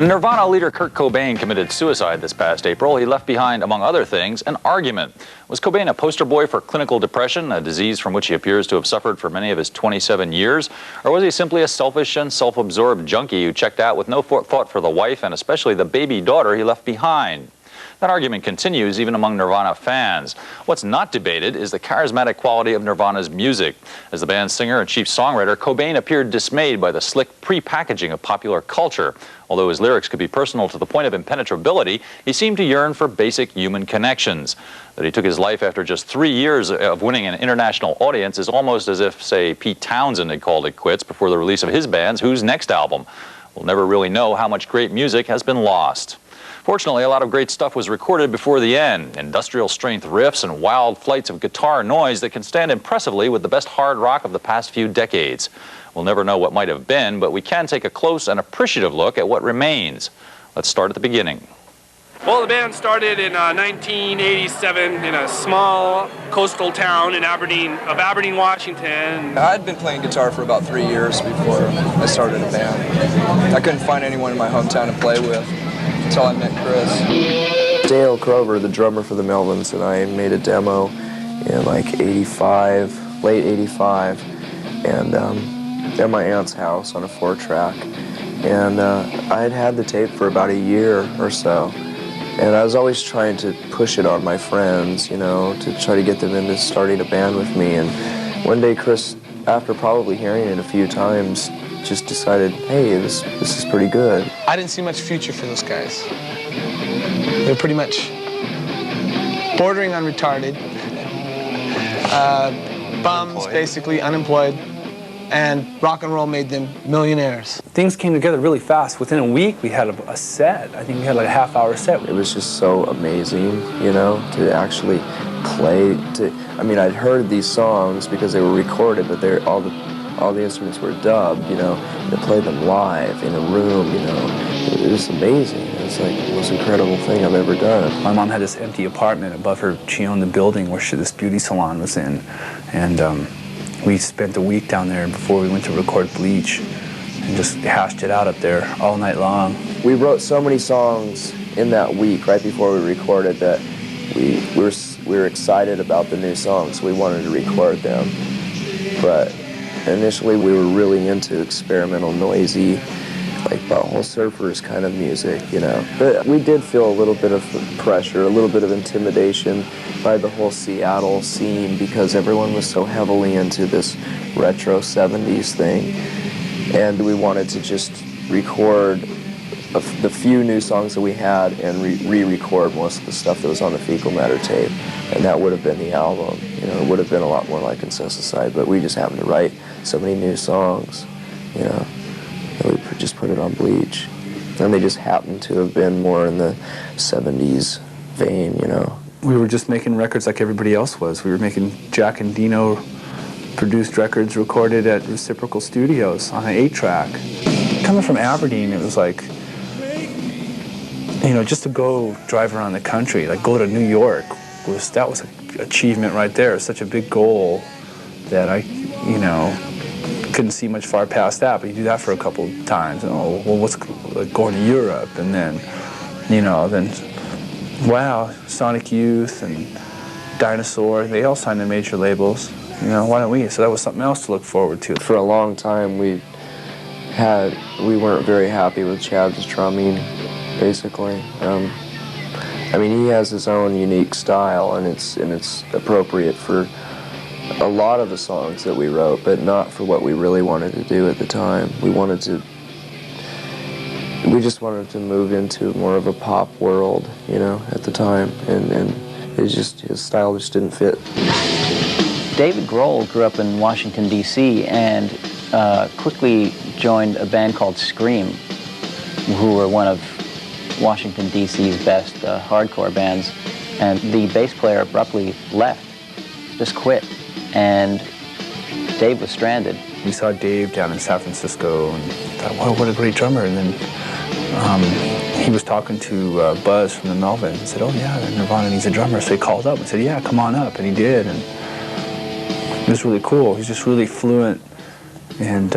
Nirvana leader Kurt Cobain committed suicide this past April. He left behind, among other things, an argument. Was Cobain a poster boy for clinical depression, a disease from which he appears to have suffered for many of his 27 years? Or was he simply a selfish and self-absorbed junkie who checked out with no thought for the wife and especially the baby daughter he left behind? That argument continues even among Nirvana fans. What's not debated is the charismatic quality of Nirvana's music. As the band's singer and chief songwriter, Cobain appeared dismayed by the slick pre-packaging of popular culture. Although his lyrics could be personal to the point of impenetrability, he seemed to yearn for basic human connections. That he took his life after just 3 years of winning an international audience is almost as if, say, Pete Townsend had called it quits before the release of his band's Who's Next album. We'll never really know how much great music has been lost. Fortunately, a lot of great stuff was recorded before the end. Industrial-strength riffs and wild flights of guitar noise that can stand impressively with the best hard rock of the past few decades. We'll never know what might have been, but we can take a close and appreciative look at what remains. Let's start at the beginning. Well, the band started in 1987 in a small coastal town in Aberdeen, Washington. I'd been playing guitar for about 3 years before I started a band. I couldn't find anyone in my hometown to play with until I met Krist. Dale Crover, the drummer for the Melvins, and I made a demo in like 85, late 85, and at my aunt's house on a 4-track. And I had the tape for about a year or so. And I was always trying to push it on my friends, you know, to try to get them into starting a band with me. And one day Chris, after probably hearing it a few times, just decided, hey, this is pretty good. I didn't see much future for those guys. They're pretty much bordering on retarded, bums, basically, unemployed. And rock and roll made them millionaires. Things came together really fast. Within a week, we had a set. I think we had like a half-hour set. It was just so amazing, you know, to actually play. I mean, I'd heard these songs because they were recorded, but all the instruments were dubbed, you know. To play them live in a room, you know, it was amazing. It was like the most incredible thing I've ever done. My mom had this empty apartment above her. She owned the building where this beauty salon was in, and we spent a week down there before we went to record Bleach and just hashed it out up there all night long. We wrote so many songs in that week right before we recorded that we were excited about the new songs. We wanted to record them. But initially we were really into experimental, noisy, like Butthole Surfers kind of music, you know. But we did feel a little bit of pressure, a little bit of intimidation by the whole Seattle scene because everyone was so heavily into this retro 70s thing. And we wanted to just record the few new songs that we had and re-record most of the stuff that was on the Fecal Matter tape. And that would have been the album. You know, it would have been a lot more like Incesticide, but we just happened to write so many new songs, you know, that we just put it on Bleach. And they just happened to have been more in the 70s vein, you know. We were just making records like everybody else was. We were making Jack and Dino produced records recorded at Reciprocal Studios on an 8-track. Coming from Aberdeen, it was like, you know, just to go drive around the country, like go to New York, that was an achievement right there. It was such a big goal that I, you know, couldn't see much far past that, but you do that for a couple times. And, oh, well, what's like going to Europe? And then, you know, wow, Sonic Youth and Dinosaur, they all signed to major labels. You know, why don't we? So that was something else to look forward to. For a long time, we weren't very happy with Chad's drumming, basically. I mean, he has his own unique style, and it's appropriate for a lot of the songs that we wrote, but not for what we really wanted to do at the time. We just wanted to move into more of a pop world, you know, at the time, and his style just didn't fit. David Grohl grew up in Washington, D.C., and quickly joined a band called Scream, who were one of Washington, D.C.'s best hardcore bands. And the bass player abruptly left, just quit, and Dave was stranded. We saw Dave down in San Francisco and thought, wow, what a great drummer. And then he was talking to Buzz from the Melvins and said, oh yeah, Nirvana needs a drummer. So he called up and said, yeah, come on up. And he did. And it was really cool. He's just really fluent and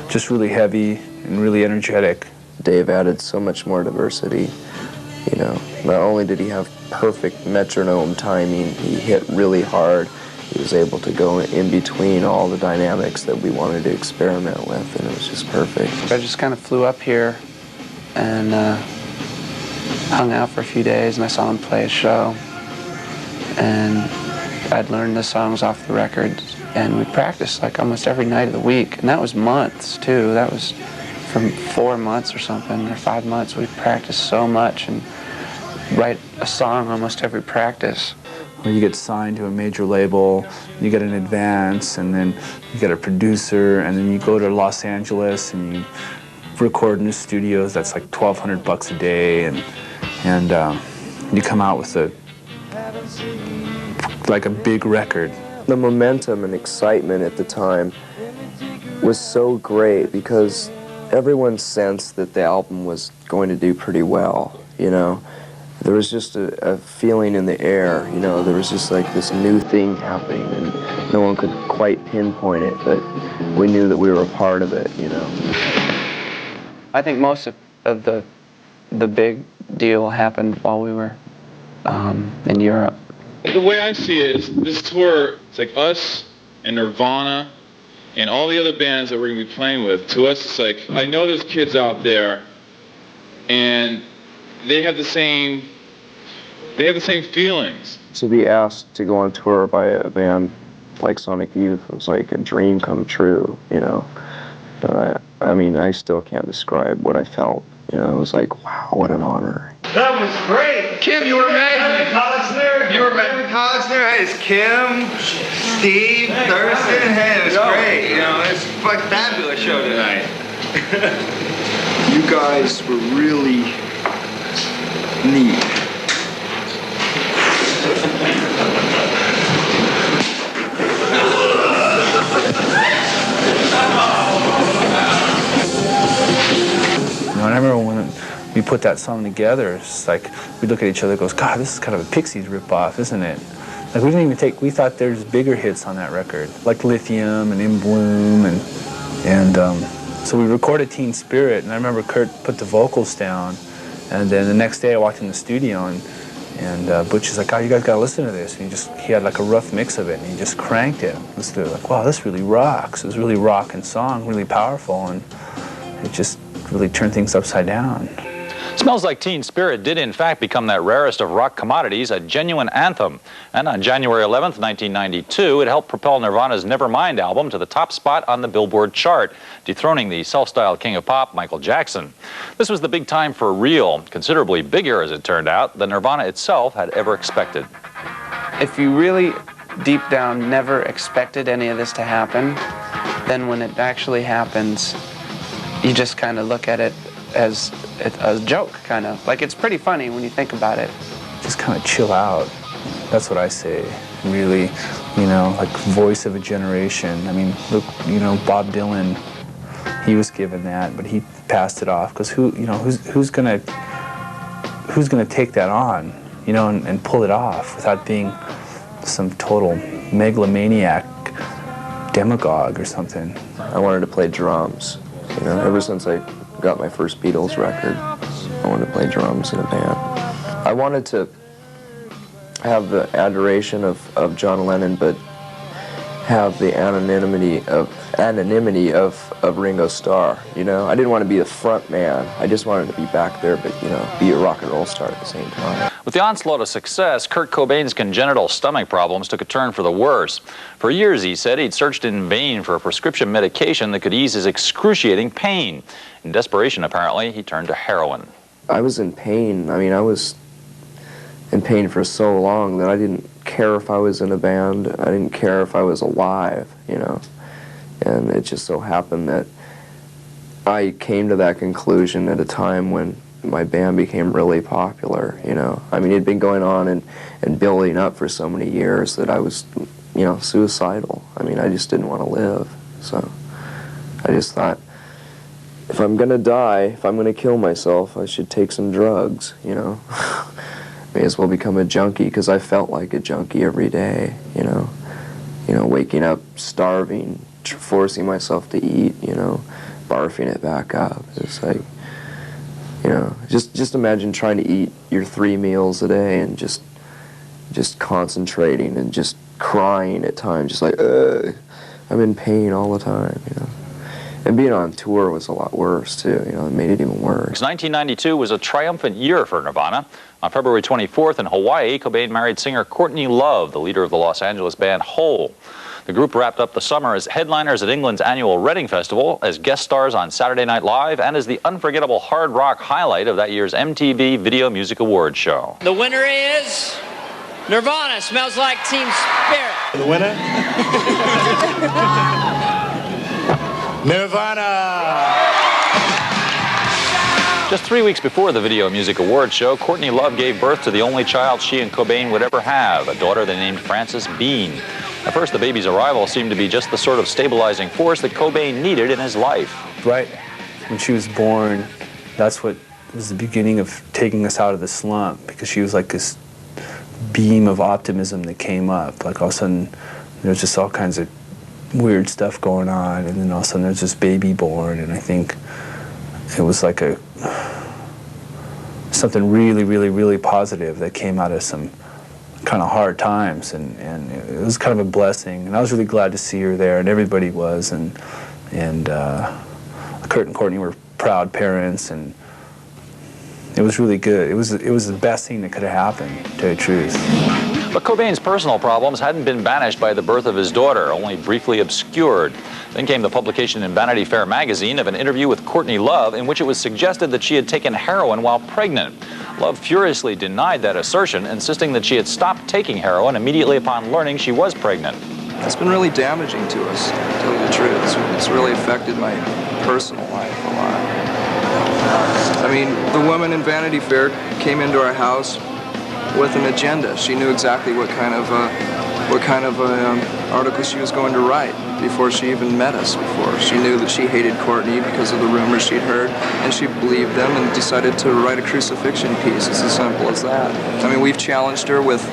just really heavy and really energetic. Dave added so much more diversity. You know, not only did he have perfect metronome timing, he hit really hard. He was able to go in between all the dynamics that we wanted to experiment with, and it was just perfect. I just kind of flew up here and hung out for a few days, and I saw him play a show. And I'd learned the songs off the records, and we practiced like almost every night of the week. And that was months, too. That was from 4 months or something, or 5 months. We practiced so much and write a song almost every practice. You get signed to a major label, you get an advance, and then you get a producer, and then you go to Los Angeles and you record in the studios. That's like $1,200 a day, and you come out with like a big record. The momentum and excitement at the time was so great because everyone sensed that the album was going to do pretty well, you know. There was just a feeling in the air, you know. There was just like this new thing happening, and no one could quite pinpoint it, but we knew that we were a part of it, you know. I think most of the big deal happened while we were in Europe. The way I see it is this tour, it's like us and Nirvana and all the other bands that we're going to be playing with. To us, it's like, I know there's kids out there and they have the same feelings. To be asked to go on tour by a band like Sonic Youth was like a dream come true, you know. But I mean, I still can't describe what I felt. You know, it was like, wow, what an honor. That was great. Kim, you were amazing. You were amazing. College there. Hey, it's Kim, Steve, Thurston. Hey, it was great. You know, it's like a fabulous show tonight. You guys were really neat. And I remember when we put that song together, it's like we look at each other and goes, God, this is kind of a Pixies ripoff, isn't it? Like we thought there's bigger hits on that record, like Lithium and In Bloom, and so we recorded Teen Spirit, and I remember Kurt put the vocals down, and then the next day I walked in the studio and Butch is like, oh, you guys gotta listen to this. And he had like a rough mix of it, and he just cranked it. Listened to it, like, wow, this really rocks. It was really rockin' song, really powerful, and it just really turned things upside down. Smells Like Teen Spirit did in fact become that rarest of rock commodities, a genuine anthem. And on January 11th, 1992, it helped propel Nirvana's Nevermind album to the top spot on the Billboard chart, dethroning the self-styled king of pop, Michael Jackson. This was the big time for real, considerably bigger, as it turned out, than Nirvana itself had ever expected. If you really, deep down, never expected any of this to happen, then when it actually happens, you just kind of look at it as a joke, kind of. Like, it's pretty funny when you think about it. Just kind of chill out. That's what I say. Really, you know, like voice of a generation. I mean, look, you know, Bob Dylan, he was given that, but he passed it off because who's gonna take that on, you know, and pull it off without being some total megalomaniac demagogue or something. I wanted to play drums. You know, ever since I got my first Beatles record, I wanted to play drums in a band. I wanted to have the adoration of John Lennon, but have the anonymity of Ringo Starr. You know, I didn't want to be the front man. I just wanted to be back there, but you know, be a rock and roll star at the same time. With the onslaught of success, Kurt Cobain's congenital stomach problems took a turn for the worse. For years, he said, he'd searched in vain for a prescription medication that could ease his excruciating pain. In desperation, apparently, he turned to heroin. I was in pain. I mean, I was in pain for so long that I didn't care if I was in a band. I didn't care if I was alive, you know. And it just so happened that I came to that conclusion at a time when my band became really popular, you know. I mean, it had been going on and building up for so many years that I was, you know, suicidal. I mean, I just didn't want to live. So I just thought, if I'm going to die, if I'm going to kill myself, I should take some drugs, you know. May as well become a junkie, because I felt like a junkie every day, you know. You know, waking up starving, forcing myself to eat, you know, barfing it back up. It's like, You know, just imagine trying to eat your 3 meals a day and just concentrating and just crying at times, just like, I'm in pain all the time, you know. And being on tour was a lot worse, too. You know, it made it even worse. 1992 was a triumphant year for Nirvana. On February 24th in Hawaii, Cobain married singer Courtney Love, the leader of the Los Angeles band Hole. The group wrapped up the summer as headliners at England's annual Reading Festival, as guest stars on Saturday Night Live, and as the unforgettable hard rock highlight of that year's MTV Video Music Awards show. The winner is Nirvana, Smells Like Teen Spirit. The winner? Nirvana! Just 3 weeks before the Video Music Awards show, Courtney Love gave birth to the only child she and Cobain would ever have, a daughter they named Frances Bean. At first, the baby's arrival seemed to be just the sort of stabilizing force that Cobain needed in his life. Right when she was born, that's what was the beginning of taking us out of the slump, because she was like this beam of optimism that came up. Like all of a sudden, there's just all kinds of weird stuff going on, and then all of a sudden there's this baby born, and I think it was like something really, really, really positive that came out of some kind of hard times, and it was kind of a blessing, and I was really glad to see her there, and everybody was, and Kurt and Courtney were proud parents, and it was really good. It was the best thing that could have happened, to tell you the truth. But Cobain's personal problems hadn't been banished by the birth of his daughter, only briefly obscured. Then came the publication in Vanity Fair magazine of an interview with Courtney Love in which it was suggested that she had taken heroin while pregnant. Love furiously denied that assertion, insisting that she had stopped taking heroin immediately upon learning she was pregnant. It's been really damaging to us, to tell you the truth. It's really affected my personal life a lot. I mean, the woman in Vanity Fair came into our house with an agenda. She knew exactly what kind of article she was going to write before she even met us before. She knew that she hated Courtney because of the rumors she'd heard, and she believed them and decided to write a crucifixion piece. It's as simple as that. I mean, we've challenged her with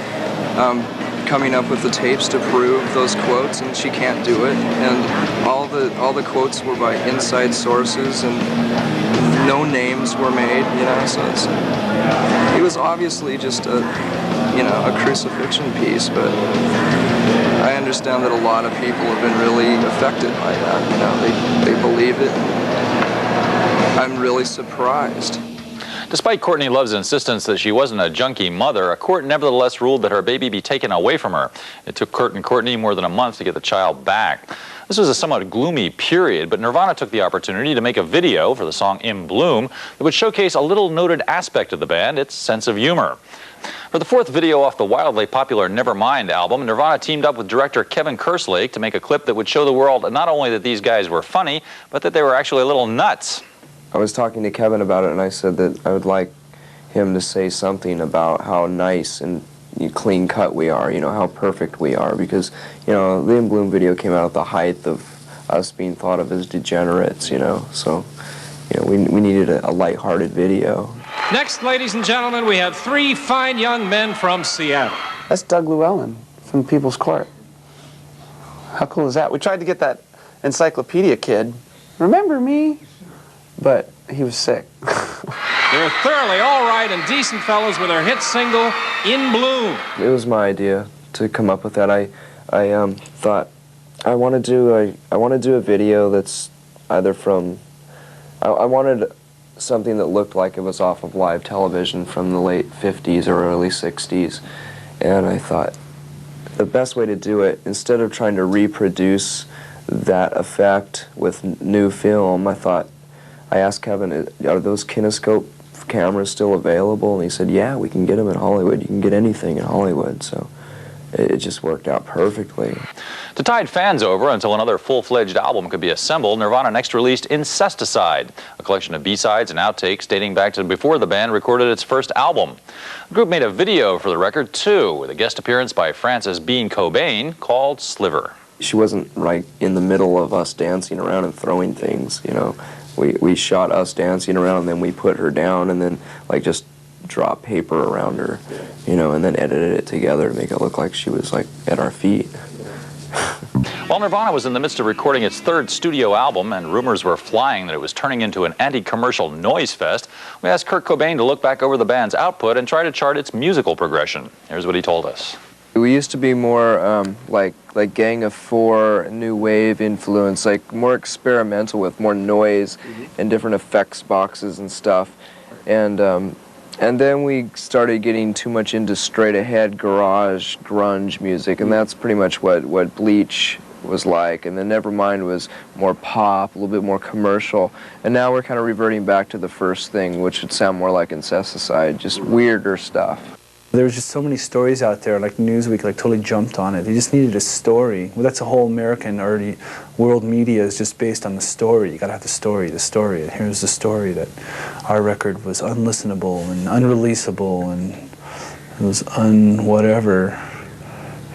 coming up with the tapes to prove those quotes, and she can't do it. And all the quotes were by inside sources, and no names were made, you know, so it was obviously just a crucifixion piece, but I understand that a lot of people have been really affected by that, you know, they believe it. I'm really surprised. Despite Courtney Love's insistence that she wasn't a junkie mother, a court nevertheless ruled that her baby be taken away from her. It took Kurt and Courtney more than a month to get the child back. This was a somewhat gloomy period, but Nirvana took the opportunity to make a video for the song In Bloom that would showcase a little noted aspect of the band, its sense of humor. For the fourth video off the wildly popular Nevermind album, Nirvana teamed up with director Kevin Kerslake to make a clip that would show the world not only that these guys were funny, but that they were actually a little nuts. I was talking to Kevin about it, and I said that I would like him to say something about how nice and clean cut we are, you know, how perfect we are, because, you know, the In Bloom video came out at the height of us being thought of as degenerates, you know, so, you know, we needed a lighthearted video. Next, ladies and gentlemen, we have 3 fine young men from Seattle. That's Doug Llewellyn from People's Court. How cool is that? We tried to get that encyclopedia kid. Remember me? But he was sick. They're thoroughly all right and decent fellows with their hit single, In Bloom. It was my idea to come up with that. I thought I want to do a video that's either from, I wanted something that looked like it was off of live television from the late 50s or early 60s, and I thought the best way to do it, instead of trying to reproduce that effect with new film, I asked Kevin, are those kinescope cameras still available? And he said, yeah, we can get them in Hollywood. You can get anything in Hollywood. So it just worked out perfectly. To tide fans over until another full-fledged album could be assembled, Nirvana next released Incesticide, a collection of B-sides and outtakes dating back to before the band recorded its first album. The group made a video for the record, too, with a guest appearance by Frances Bean Cobain called Sliver. She wasn't right in the middle of us dancing around and throwing things, you know. We shot us dancing around, and then we put her down, and then like just drop paper around her, you know, and then edited it together to make it look like she was like at our feet. While Nirvana was in the midst of recording its third studio album and rumors were flying that it was turning into an anti-commercial noise fest, we asked Kurt Cobain to look back over the band's output and try to chart its musical progression. Here's what he told us. We used to be more like Gang of Four, new wave influence, like more experimental with more noise and different effects boxes and stuff. And then we started getting too much into straight-ahead garage, grunge music, and that's pretty much what Bleach was like. And then Nevermind was more pop, a little bit more commercial. And now we're kind of reverting back to the first thing, which would sound more like Incesticide, just weirder stuff. There was just so many stories out there, like Newsweek totally jumped on it. They just needed a story. Well, that's a whole American or world media is just based on the story. You gotta have the story. And here's the story that our record was unlistenable and unreleasable and it was whatever.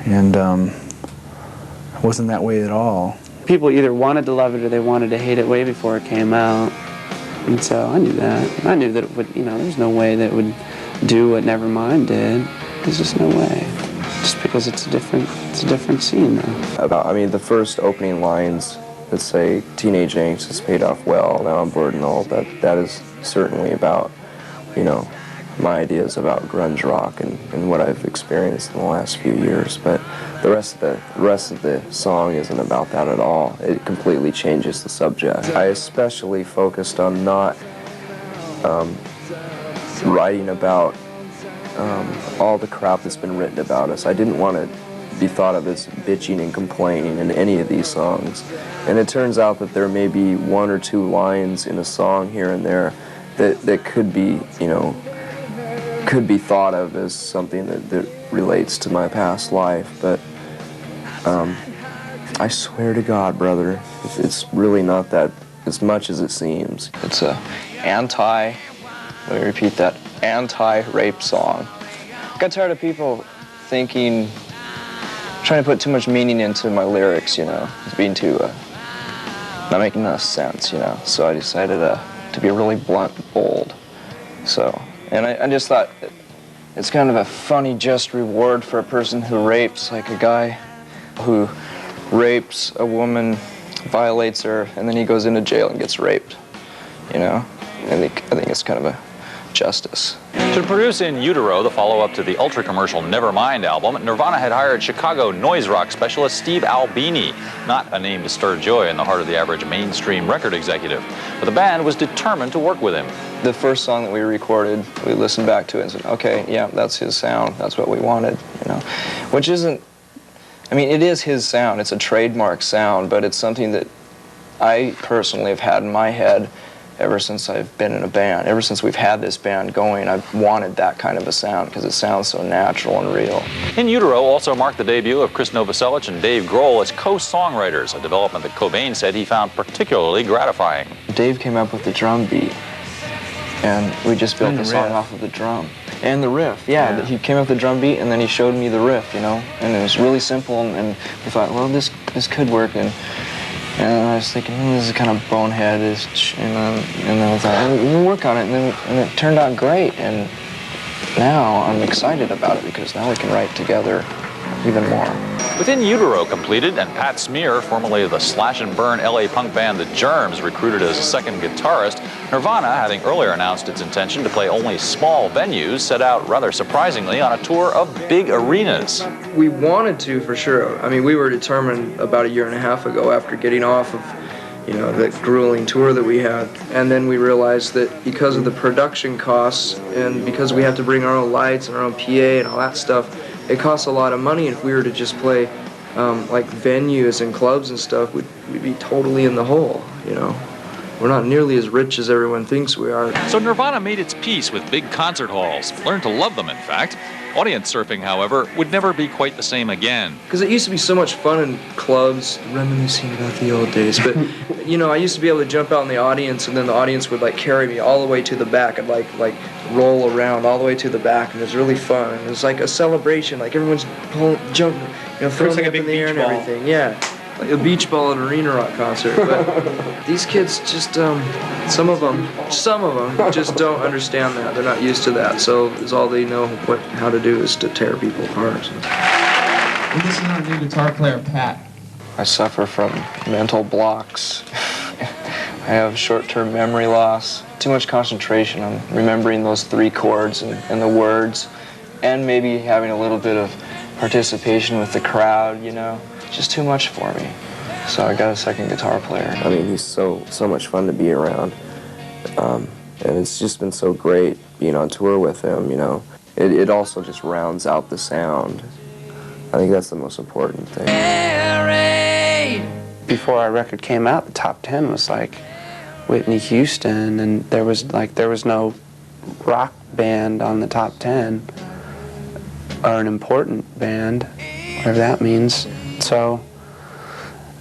And it wasn't that way at all. People either wanted to love it or they wanted to hate it way before it came out. And so I knew that. I knew that it would, there's no way that it would do what Nevermind did. There's just no way. Just because it's a different scene though. The first opening lines that say teenage angst has paid off well, now I'm bored and old, that is certainly about, my ideas about grunge rock and what I've experienced in the last few years. But the rest of the song isn't about that at all. It completely changes the subject. I especially focused on not writing about all the crap that's been written about us. I didn't want to be thought of as bitching and complaining in any of these songs. And it turns out that there may be one or two lines in a song here and there that could be, could be thought of as something that relates to my past life. But I swear to God, brother, it's really not that as much as it seems. It's a let me repeat that, anti-rape song. I got tired of people trying to put too much meaning into my lyrics, being too, not making enough sense, So I decided to be really blunt and bold. So, and I just thought it's kind of a funny just reward for a person who rapes, like a guy who rapes a woman, violates her, and then he goes into jail and gets raped, I think it's kind of a justice. To produce In Utero, the follow-up to the ultra-commercial Nevermind album, Nirvana had hired Chicago noise rock specialist Steve Albini, not a name to stir joy in the heart of the average mainstream record executive. But the band was determined to work with him. The first song that we recorded, we listened back to it and said, okay, yeah, that's his sound. That's what we wanted, Which isn't, it is his sound. It's a trademark sound, but it's something that I personally have had in my head ever since I've been in a band. Ever since we've had this band going, I've wanted that kind of a sound because it sounds so natural and real. In Utero also marked the debut of Krist and Dave Grohl as co-songwriters, a development that Cobain said he found particularly gratifying. Dave came up with the drum beat, and we just built the song off of the drum. And the riff, yeah. He came up with the drum beat, and then he showed me the riff, and it was really simple, and we thought, well, this could work, and I was thinking, this is kind of boneheadish, and then I thought, we'll work on it, and it turned out great, and now I'm excited about it because now we can write together even more. With In Utero completed and Pat Smear, formerly of the slash and burn LA punk band The Germs, recruited as a second guitarist, Nirvana, having earlier announced its intention to play only small venues, set out rather surprisingly on a tour of big arenas. We wanted to, for sure. We were determined about a year and a half ago after getting off of, that grueling tour that we had. And then we realized that because of the production costs and because we had to bring our own lights and our own PA and all that stuff, it costs a lot of money. If we were to just play like venues and clubs and stuff, we'd be totally in the hole, We're not nearly as rich as everyone thinks we are. So Nirvana made its peace with big concert halls, learned to love them, in fact. Audience surfing, however, would never be quite the same again. Because it used to be so much fun in clubs, reminiscing about the old days. But, I used to be able to jump out in the audience, and then the audience would, carry me all the way to the back. I'd, like roll around all the way to the back, and it was really fun. And it was like a celebration, everyone's jumping, throwing up in the air and everything. Yeah. Like a beach ball at an arena rock concert. But these kids just, some of them just don't understand that. They're not used to that. So it's all they know how to do is to tear people apart. And this is our new guitar player, Pat. I suffer from mental blocks. I have short-term memory loss, too much concentration on remembering those 3 chords and the words, and maybe having a little bit of participation with the crowd, you know. Just too much for me. So I got a second guitar player. I mean, he's so much fun to be around. And it's just been so great being on tour with him, you know. It also just rounds out the sound. I think that's the most important thing. Before our record came out, the top 10 was like Whitney Houston, and there was no rock band on the top 10, or an important band, whatever that means. So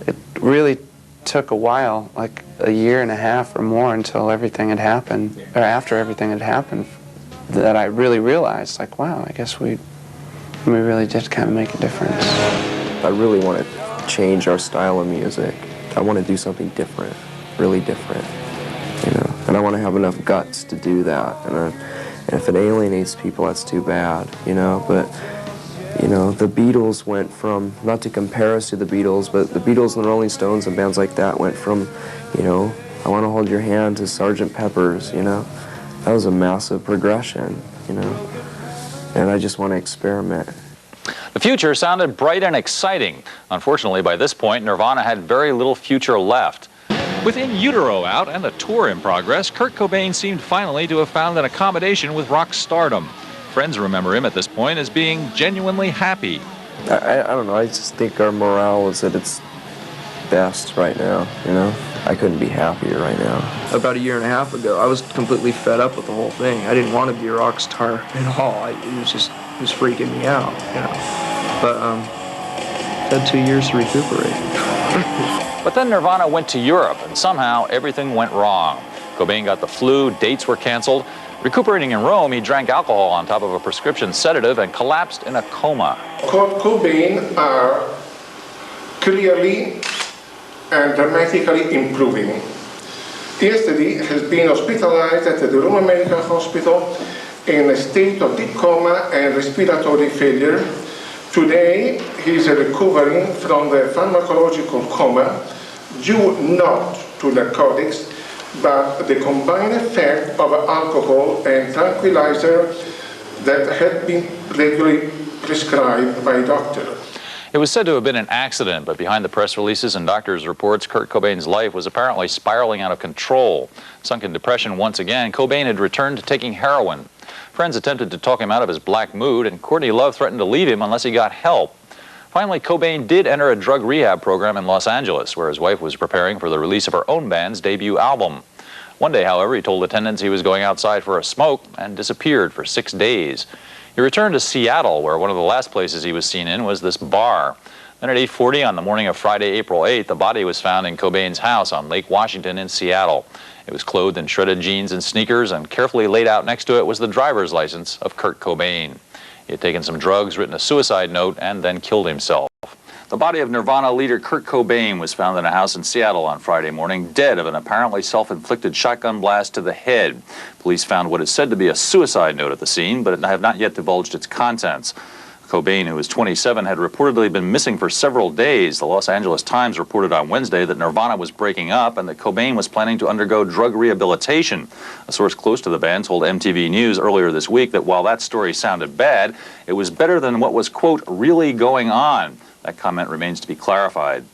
it really took a while, like a year and a half or more, until everything had happened, or after everything had happened, that I really realized, like, wow, I guess we really did kind of make a difference. I really want to change our style of music. I want to do something different, really different, you know. And I want to have enough guts to do that. And if it alienates people, that's too bad, you know. But, you know, the Beatles went from, not to compare us to the Beatles, but the Beatles and the Rolling Stones and bands like that went from, you know, I Want to Hold Your Hand to Sgt. Pepper's, you know. That was a massive progression, you know. And I just want to experiment. The future sounded bright and exciting. Unfortunately, by this point, Nirvana had very little future left. With In Utero out and a tour in progress, Kurt Cobain seemed finally to have found an accommodation with rock stardom. Friends remember him at this point as being genuinely happy. I don't know, I just think our morale is at its best right now, you know? I couldn't be happier right now. About a year and a half ago, I was completely fed up with the whole thing. I didn't want to be a rock star at all. It was freaking me out, you know. But it had 2 years to recuperate. But then Nirvana went to Europe, and somehow everything went wrong. Cobain got the flu, dates were canceled. Recuperating in Rome, he drank alcohol on top of a prescription sedative and collapsed in a coma. Kurt Cobain are clearly and dramatically improving. Yesterday has been hospitalized at the Roman Medical Hospital in a state of deep coma and respiratory failure. Today he is recovering from the pharmacological coma due not to narcotics but the combined effect of alcohol and tranquilizer that had been regularly prescribed by a doctor. It was said to have been an accident, but behind the press releases and doctors' reports, Kurt Cobain's life was apparently spiraling out of control. Sunk in depression once again, Cobain had returned to taking heroin. Friends attempted to talk him out of his black mood, and Courtney Love threatened to leave him unless he got help. Finally, Cobain did enter a drug rehab program in Los Angeles, where his wife was preparing for the release of her own band's debut album. One day, however, he told attendants he was going outside for a smoke and disappeared for 6 days. He returned to Seattle, where one of the last places he was seen in was this bar. Then at 8:40 on the morning of Friday, April 8th, the body was found in Cobain's house on Lake Washington in Seattle. It was clothed in shredded jeans and sneakers, and carefully laid out next to it was the driver's license of Kurt Cobain. He had taken some drugs, written a suicide note, and then killed himself. The body of Nirvana leader Kurt Cobain was found in a house in Seattle on Friday morning, dead of an apparently self-inflicted shotgun blast to the head. Police found what is said to be a suicide note at the scene, but have not yet divulged its contents. Cobain, who was 27, had reportedly been missing for several days. The Los Angeles Times reported on Wednesday that Nirvana was breaking up and that Cobain was planning to undergo drug rehabilitation. A source close to the band told MTV News earlier this week that while that story sounded bad, it was better than what was, quote, really going on. That comment remains to be clarified.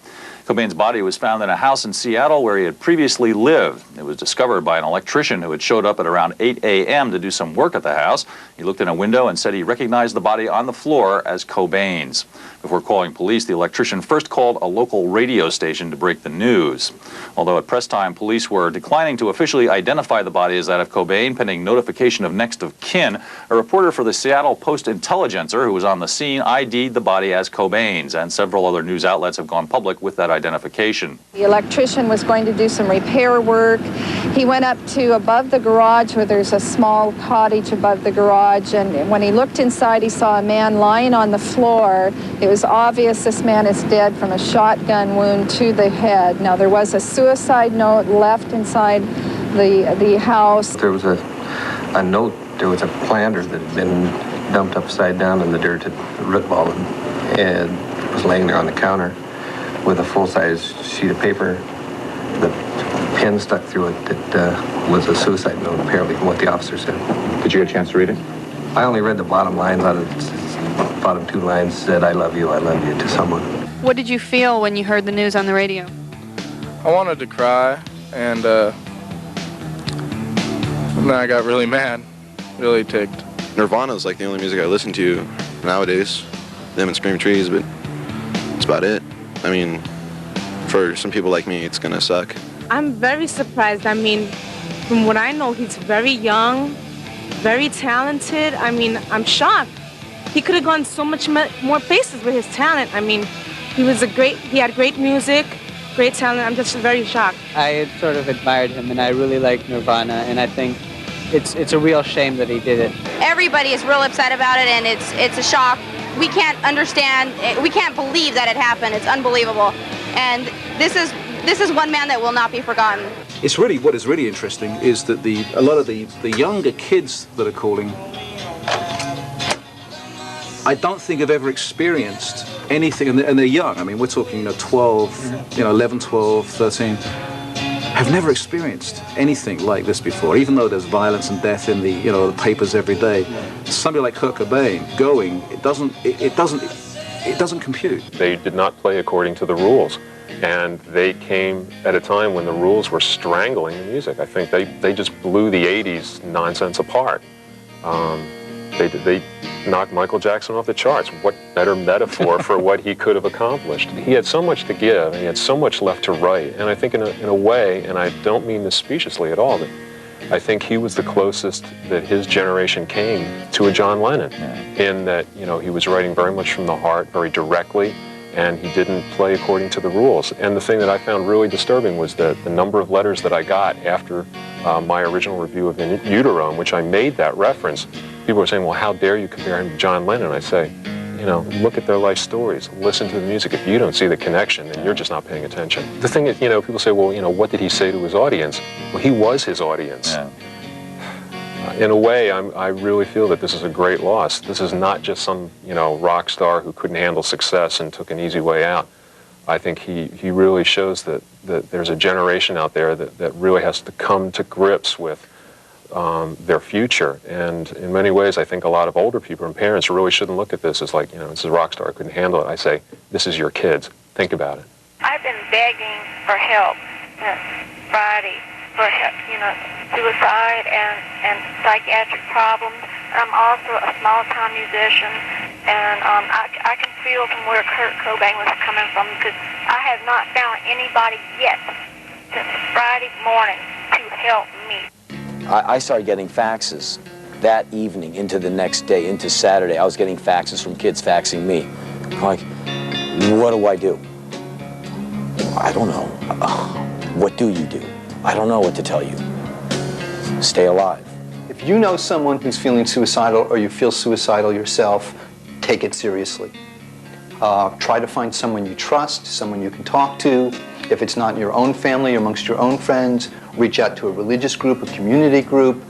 Cobain's body was found in a house in Seattle where he had previously lived. It was discovered by an electrician who had showed up at around 8 a.m. to do some work at the house. He looked in a window and said he recognized the body on the floor as Cobain's. Before calling police, the electrician first called a local radio station to break the news. Although at press time, police were declining to officially identify the body as that of Cobain, pending notification of next of kin, a reporter for the Seattle Post-Intelligencer who was on the scene ID'd the body as Cobain's, and several other news outlets have gone public with that identification. The electrician was going to do some repair work. He went up to above the garage where there's a small cottage above the garage, and when he looked inside, he saw a man lying on the floor. It was obvious this man is dead from a shotgun wound to the head. Now, there was a suicide note left inside the house. There was a note, there was a planter that had been dumped upside down in the dirt at the root ball and was laying there on the counter. with a full-size sheet of paper, the pen stuck through it that was a suicide note, apparently, from what the officer said. Did you get a chance to read it? I only read the bottom lines out of the bottom 2 lines, said, I love you, to someone. What did you feel when you heard the news on the radio? I wanted to cry, and then I got really mad, really ticked. Nirvana is like the only music I listen to nowadays. Them and Scream Trees, but that's about it. I mean, for some people like me, it's gonna suck. I'm very surprised. I mean, from what I know, he's very young, very talented. I mean, I'm shocked. He could have gone so much more places with his talent. I mean, he had great music, great talent. I'm just very shocked. I sort of admired him, and I really like Nirvana, and I think it's a real shame that he did it. Everybody is real upset about it, and it's a shock. We can't understand, we can't believe that it happened. It's unbelievable. And this is one man that will not be forgotten. It's really, what is really interesting is that a lot of the younger kids that are calling, I don't think have ever experienced anything, and they're young. I mean, we're talking 12, 11, 12, 13, have never experienced anything like this before, even though there's violence and death in the papers every day. Somebody like Kurt Cobain going, it doesn't compute. They did not play according to the rules, and they came at a time when the rules were strangling the music. I think they just blew the 80s nonsense apart. They knocked Michael Jackson off the charts. What better metaphor for what he could have accomplished? He had so much to give, and he had so much left to write. And I think in a way, and I don't mean this speciously at all, but I think he was the closest that his generation came to a John Lennon, in that, he was writing very much from the heart, very directly, and he didn't play according to the rules. And the thing that I found really disturbing was the number of letters that I got after my original review of In Utero, in which I made that reference. People were saying, well, how dare you compare him to John Lennon? I say, look at their life stories, listen to the music. If you don't see the connection, then you're just not paying attention. The thing is, people say, well, what did he say to his audience? Well, he was his audience. Yeah. In a way, I really feel that this is a great loss. This is not just some, rock star who couldn't handle success and took an easy way out. I think he really shows that there's a generation out there that really has to come to grips with their future. And in many ways, I think a lot of older people and parents really shouldn't look at this as like, this is a rock star who couldn't handle it. I say, this is your kids. Think about it. I've been begging for help Friday for help, suicide and psychiatric problems. I'm also a small-time musician, and I can feel from where Kurt Cobain was coming from, because I have not found anybody yet since Friday morning to help me. I started getting faxes that evening into the next day, into Saturday. I was getting faxes from kids faxing me. I'm like, what do I do? I don't know. What do you do? I don't know what to tell you. Stay alive. If you know someone who's feeling suicidal or you feel suicidal yourself, take it seriously. Try to find someone you trust, someone you can talk to. If it's not in your own family or amongst your own friends, reach out to a religious group, a community group,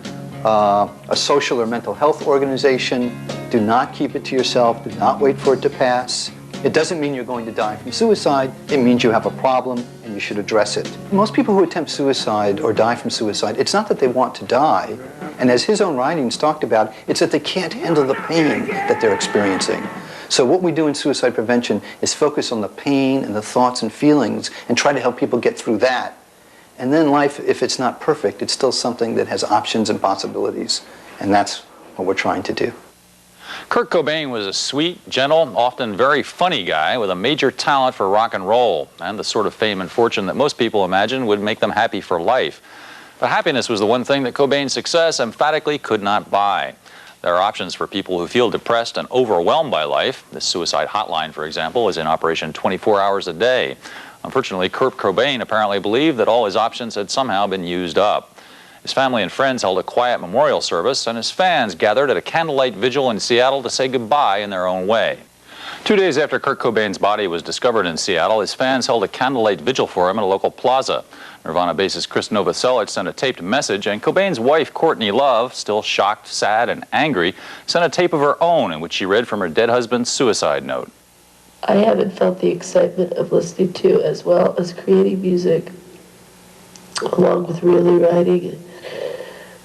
a social or mental health organization. Do not keep it to yourself. Do not wait for it to pass. It doesn't mean you're going to die from suicide. It means you have a problem and you should address it. Most people who attempt suicide or die from suicide, it's not that they want to die. And as his own writings talked about, it's that they can't handle the pain that they're experiencing. So what we do in suicide prevention is focus on the pain and the thoughts and feelings and try to help people get through that. And then life, if it's not perfect, it's still something that has options and possibilities. And that's what we're trying to do. Kurt Cobain was a sweet, gentle, often very funny guy with a major talent for rock and roll and the sort of fame and fortune that most people imagine would make them happy for life. But happiness was the one thing that Cobain's success emphatically could not buy. There are options for people who feel depressed and overwhelmed by life. The suicide hotline, for example, is in operation 24 hours a day. Unfortunately, Kurt Cobain apparently believed that all his options had somehow been used up. His family and friends held a quiet memorial service, and his fans gathered at a candlelight vigil in Seattle to say goodbye in their own way. 2 days after Kurt Cobain's body was discovered in Seattle, his fans held a candlelight vigil for him at a local plaza. Nirvana bassist Krist sent a taped message, and Cobain's wife, Courtney Love, still shocked, sad, and angry, sent a tape of her own in which she read from her dead husband's suicide note. I haven't felt the excitement of listening to as well as creating music, along with really writing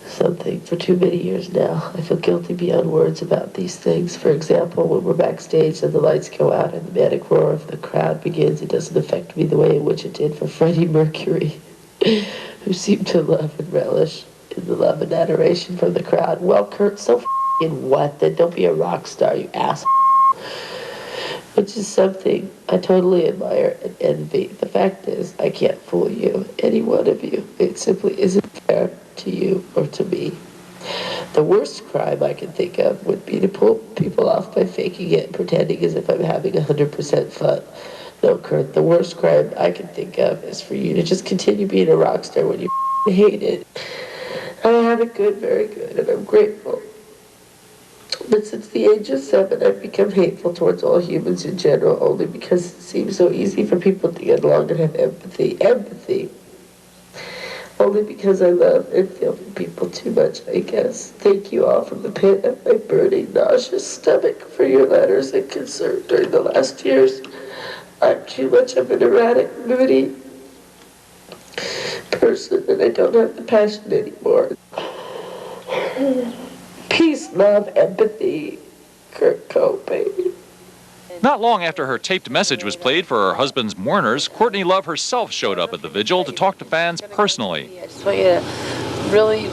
something for too many years now. I feel guilty beyond words about these things. For example, when we're backstage and the lights go out and the manic roar of the crowd begins, it doesn't affect me the way in which it did for Freddie Mercury, who seemed to love and relish in the love and adoration from the crowd. Well, Kurt, so f***ing what? Then don't be a rock star, you asshole. Which is something I totally admire and envy. The fact is, I can't fool you, any one of you. It simply isn't fair to you or to me. The worst crime I can think of would be to pull people off by faking it and pretending as if I'm having 100% fun. No, Kurt, the worst crime I can think of is for you to just continue being a rock star when you hate it. I have it good, very good, and I'm grateful. But since the age of 7, I've become hateful towards all humans in general, only because it seems so easy for people to get along and have empathy. Empathy. Only because I love and feel for people too much, I guess. Thank you all from the pit of my burning, nauseous stomach for your letters and concern during the last years. I'm too much of an erratic, moody person, and I don't have the passion anymore. Peace, love, empathy, Kurt Cobain. Not long after her taped message was played for her husband's mourners, Courtney Love herself showed up at the Vigil to talk to fans personally. I just want you to really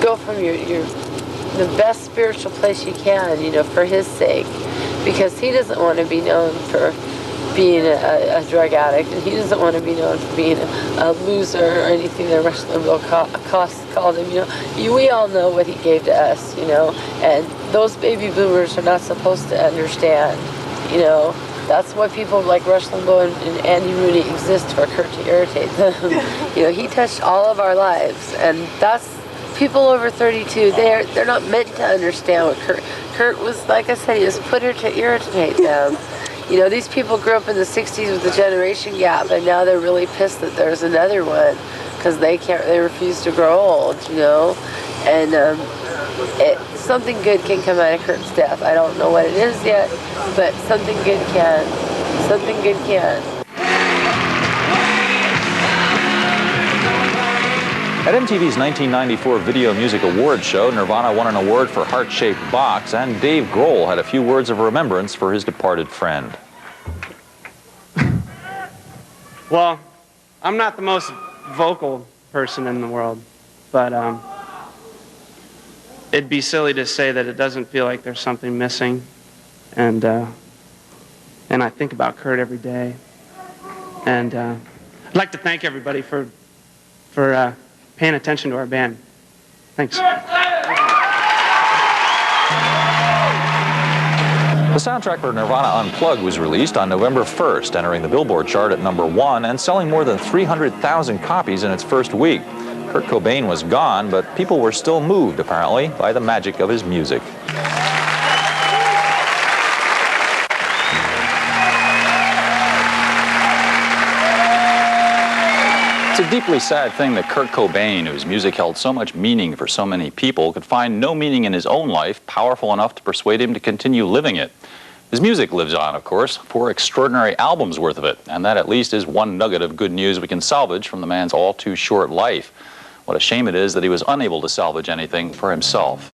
go from the best spiritual place you can, you know, for his sake, because he doesn't want to be known for being a drug addict, and he doesn't want to be known for being a loser or anything that Rush Limbaugh called him. You know, we all know what he gave to us, you know, and those baby boomers are not supposed to understand, you know. That's why people like Rush Limbaugh and Andy Rooney exist, for Kurt to irritate them. You know, he touched all of our lives, and that's people over 32. They're not meant to understand what Kurt was. Like I said, he was put here to irritate them. You know, these people grew up in the 60s with the generation gap, and now they're really pissed that there's another one, because they refuse to grow old, you know. And something good can come out of Kurt's death. I don't know what it is yet, but something good can. Something good can. At MTV's 1994 Video Music Awards show, Nirvana won an award for Heart-Shaped Box, and Dave Grohl had a few words of remembrance for his departed friend. Well, I'm not the most vocal person in the world, but it'd be silly to say that it doesn't feel like there's something missing, and I think about Kurt every day, and I'd like to thank everybody for paying attention to our band. Thanks. The soundtrack for Nirvana Unplugged was released on November 1st, entering the Billboard chart at #1 and selling more than 300,000 copies in its first week. Kurt Cobain was gone, but people were still moved, apparently, by the magic of his music. It's a deeply sad thing that Kurt Cobain, whose music held so much meaning for so many people, could find no meaning in his own life powerful enough to persuade him to continue living it. His music lives on, of course, 4 extraordinary albums worth of it, and that at least is one nugget of good news we can salvage from the man's all too short life. What a shame it is that he was unable to salvage anything for himself.